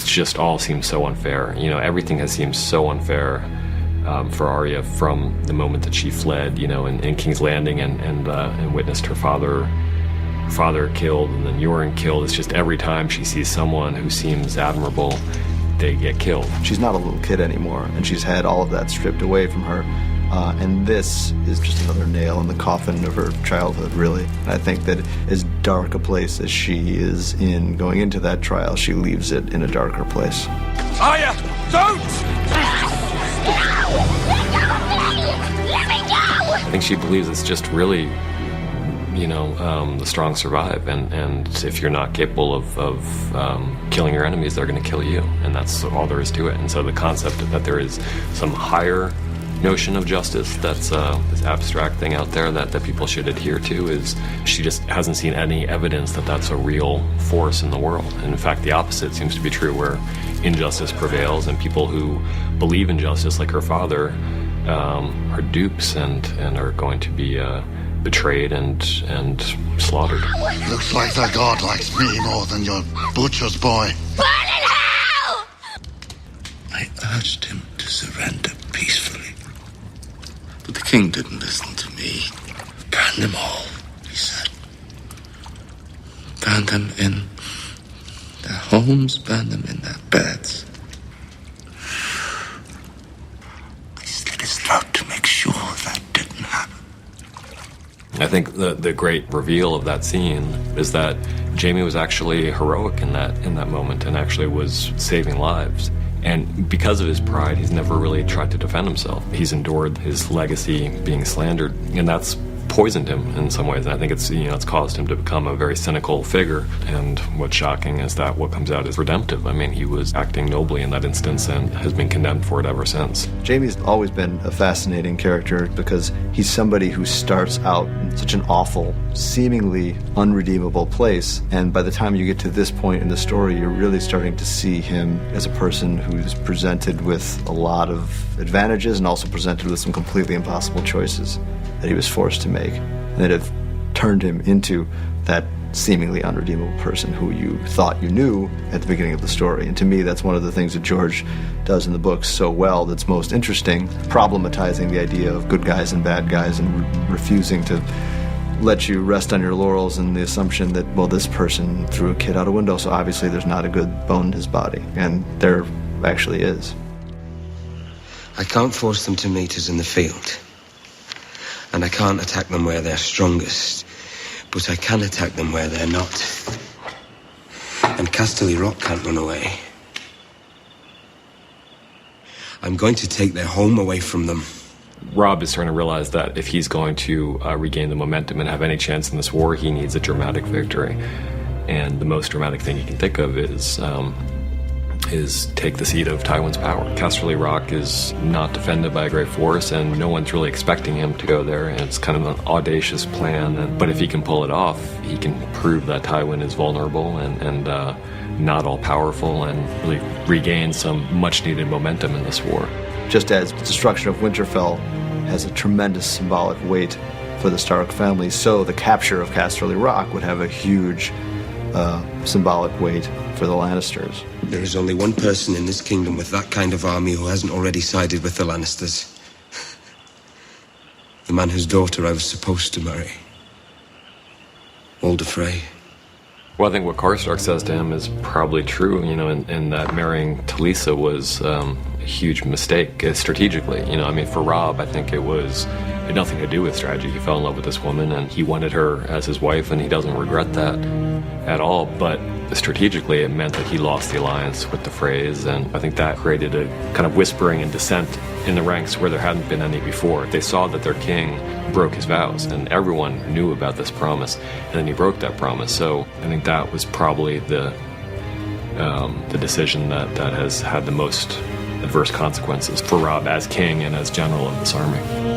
it just all seems so unfair. Everything has seemed so unfair for Arya from the moment that she fled, in King's Landing and witnessed her father killed and then Yoren killed. It's just every time she sees someone who seems admirable, they get killed. She's not a little kid anymore, and she's had all of that stripped away from her. And this is just another nail in the coffin of her childhood, really. And I think that as dark a place as she is in going into that trial, she leaves it in a darker place. Arya, don't! Let me go! I think she believes it's just really, the strong survive. And if you're not capable of killing your enemies, they're going to kill you. And that's all there is to it. And so the concept that there is some higher notion of justice that's this abstract thing out there that people should adhere to is she just hasn't seen any evidence that that's a real force in the world. And in fact, the opposite seems to be true, where injustice prevails and people who believe in justice, like her father, are dupes and are going to be betrayed and slaughtered. Looks like the god likes me more than your butcher's boy. Burn in hell! I urged him to surrender peacefully. But the king didn't listen to me. Burn them all, he said. Burn them in their homes, burn them in their beds. I slit his throat to make sure that didn't happen. I think the great reveal of that scene is that Jaime was actually heroic in that moment and actually was saving lives. And because of his pride, he's never really tried to defend himself. He's endured his legacy being slandered, and that's poisoned him in some ways. And I think it's caused him to become a very cynical figure. And what's shocking is that what comes out is redemptive. I mean, he was acting nobly in that instance and has been condemned for it ever since. Jaime's always been a fascinating character because he's somebody who starts out in such an awful, seemingly unredeemable place. And by the time you get to this point in the story, you're really starting to see him as a person who's presented with a lot of advantages and also presented with some completely impossible choices that he was forced to make, and that have turned him into that seemingly unredeemable person who you thought you knew at the beginning of the story. And to me, that's one of the things that George does in the books so well that's most interesting, problematizing the idea of good guys and bad guys and refusing to let you rest on your laurels and the assumption that, well, this person threw a kid out a window, so obviously there's not a good bone in his body. And there actually is. I can't force them to meet us in the field. And I can't attack them where they're strongest. But I can attack them where they're not. And Casterly Rock can't run away. I'm going to take their home away from them. Robb is starting to realize that if he's going to regain the momentum and have any chance in this war, he needs a dramatic victory. And the most dramatic thing he can think of is take the seat of Tywin's power. Casterly Rock is not defended by a great force, and no one's really expecting him to go there, and it's kind of an audacious plan. But if he can pull it off, he can prove that Tywin is vulnerable and not all-powerful, and really regain some much-needed momentum in this war. Just as the destruction of Winterfell has a tremendous symbolic weight for the Stark family, so the capture of Casterly Rock would have a huge symbolic weight for the Lannisters. There is only one person in this kingdom with that kind of army who hasn't already sided with the Lannisters. The man whose daughter I was supposed to marry. Walder Frey. Well, I think what Karstark says to him is probably true, in that marrying Talisa was a huge mistake strategically. For Robb, I think it had nothing to do with strategy. He fell in love with this woman and he wanted her as his wife, and he doesn't regret that at all. But strategically, it meant that he lost the alliance with the Freys, and I think that created a kind of whispering and dissent in the ranks where there hadn't been any before. They saw that their king broke his vows, and everyone knew about this promise, and then he broke that promise. So I think that was probably the decision that has had the most adverse consequences for Robb as king and as general of this army.